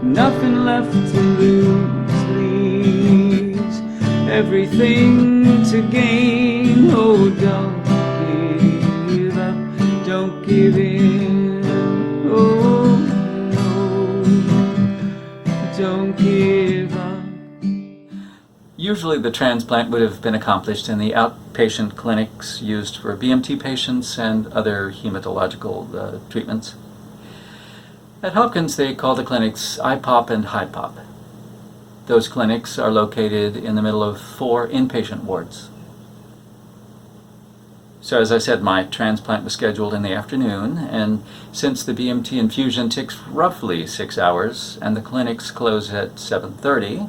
nothing left to lose, leaves everything to gain. Oh, don't give up, don't give in. Oh, no, don't give up. Usually the transplant would have been accomplished in the outpatient clinics used for BMT patients and other hematological treatments. At Hopkins, they call the clinics IPOP and HIPOP. Those clinics are located in the middle of 4 inpatient wards. So as I said, my transplant was scheduled in the afternoon, and since the BMT infusion takes roughly 6 hours and the clinics close at 7:30,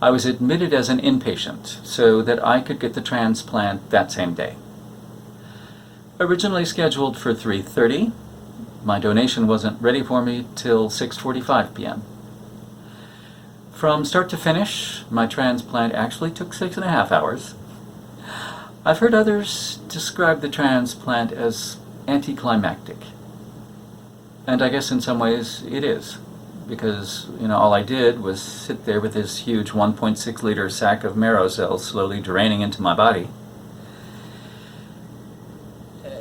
I was admitted as an inpatient so that I could get the transplant that same day. Originally scheduled for 3:30, my donation wasn't ready for me till 6:45 p.m. From start to finish, my transplant actually took 6.5 hours. I've heard others describe the transplant as anticlimactic. And I guess in some ways it is, because all I did was sit there with this huge 1.6 liter sack of marrow cells slowly draining into my body.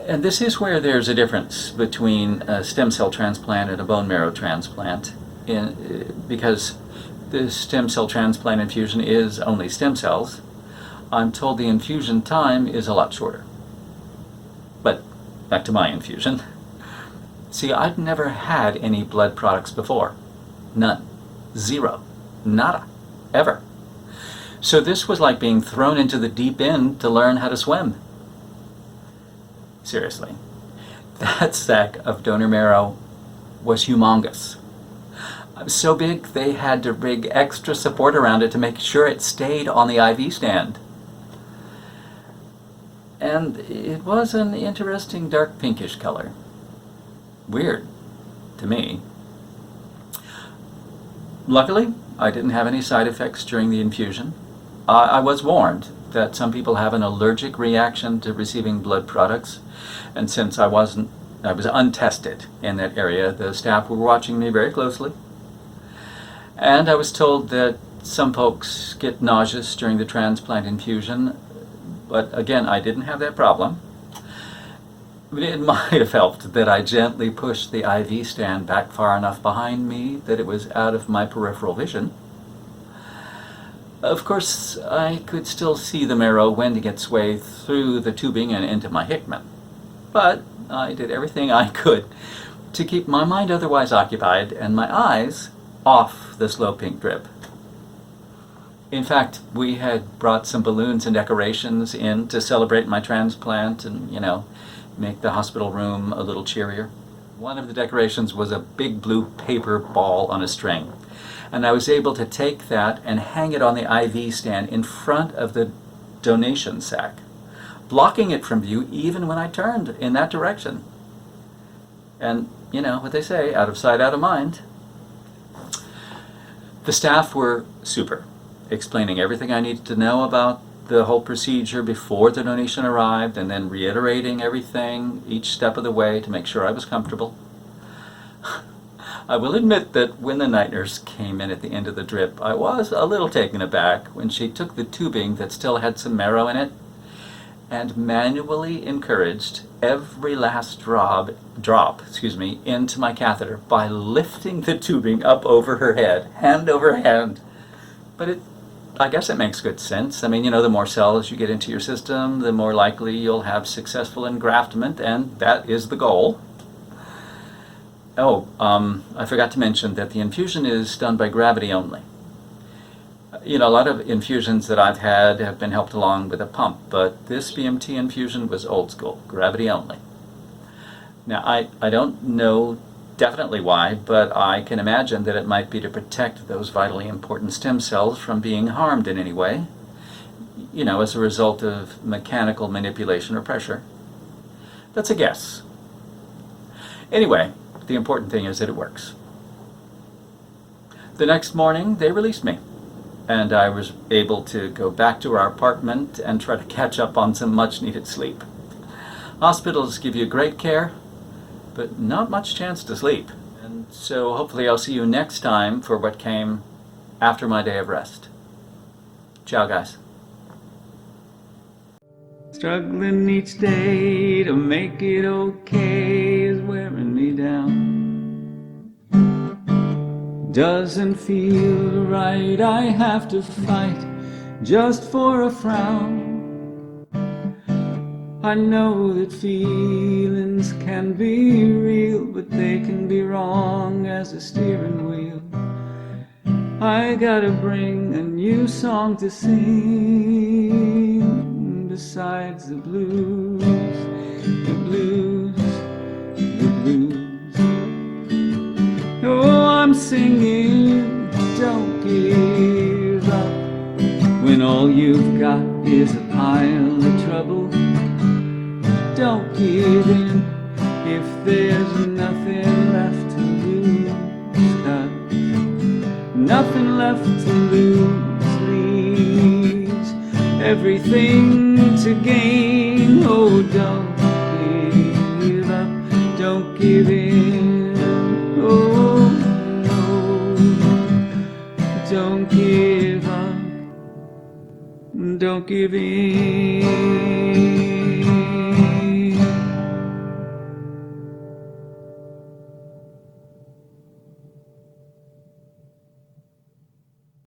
And this is where there's a difference between a stem cell transplant and a bone marrow transplant, because the stem cell transplant infusion is only stem cells. I'm told the infusion time is a lot shorter. But back to my infusion. See, I'd never had any blood products before. None. Zero. Nada. Ever. So this was like being thrown into the deep end to learn how to swim. Seriously. That sack of donor marrow was humongous. It was so big they had to rig extra support around it to make sure it stayed on the IV stand. And it was an interesting dark pinkish color. Weird to me. Luckily, I didn't have any side effects during the infusion. I was warned that some people have an allergic reaction to receiving blood products, and since I was untested in that area, the staff were watching me very closely. And I was told that some folks get nauseous during the transplant infusion, but again, I didn't have that problem. It might have helped that I gently pushed the IV stand back far enough behind me that it was out of my peripheral vision. Of course, I could still see the marrow wending its way through the tubing and into my Hickman. But I did everything I could to keep my mind otherwise occupied and my eyes off the slow pink drip. In fact, we had brought some balloons and decorations in to celebrate my transplant and, make the hospital room a little cheerier. One of the decorations was a big blue paper ball on a string. And I was able to take that and hang it on the IV stand in front of the donation sack, blocking it from view even when I turned in that direction. And, what they say, out of sight, out of mind. The staff were super, explaining everything I needed to know about the whole procedure before the donation arrived, and then reiterating everything each step of the way to make sure I was comfortable. I will admit that when the night nurse came in at the end of the drip, I was a little taken aback when she took the tubing that still had some marrow in it and manually encouraged every last drop into my catheter by lifting the tubing up over her head, hand over hand. But I guess it makes good sense. the more cells you get into your system, the more likely you'll have successful engraftment, and that is the goal. Oh, I forgot to mention that the infusion is done by gravity only. A lot of infusions that I've had have been helped along with a pump, but this BMT infusion was old school, gravity only. Now, I don't know definitely why, but I can imagine that it might be to protect those vitally important stem cells from being harmed in any way, as a result of mechanical manipulation or pressure. That's a guess. Anyway, the important thing is that it works. The next morning, they released me, and I was able to go back to our apartment and try to catch up on some much-needed sleep. Hospitals give you great care, but not much chance to sleep. And So hopefully I'll see you next time for what came after my day of rest. Ciao, guys. Struggling each day to make it okay is wearing me down. Doesn't feel right, I have to fight just for a frown. I know that feelings can be real, but they can be wrong as a steering wheel. I gotta bring a new song to sing besides the blues, the blues, the blues. Oh, I'm singing, don't give up when all you've got is a pile of trouble. Don't give in if there's nothing left to lose, 'cause nothing left to lose leaves everything to gain. Oh, don't give up, don't give in. Oh, no, don't give up, don't give in.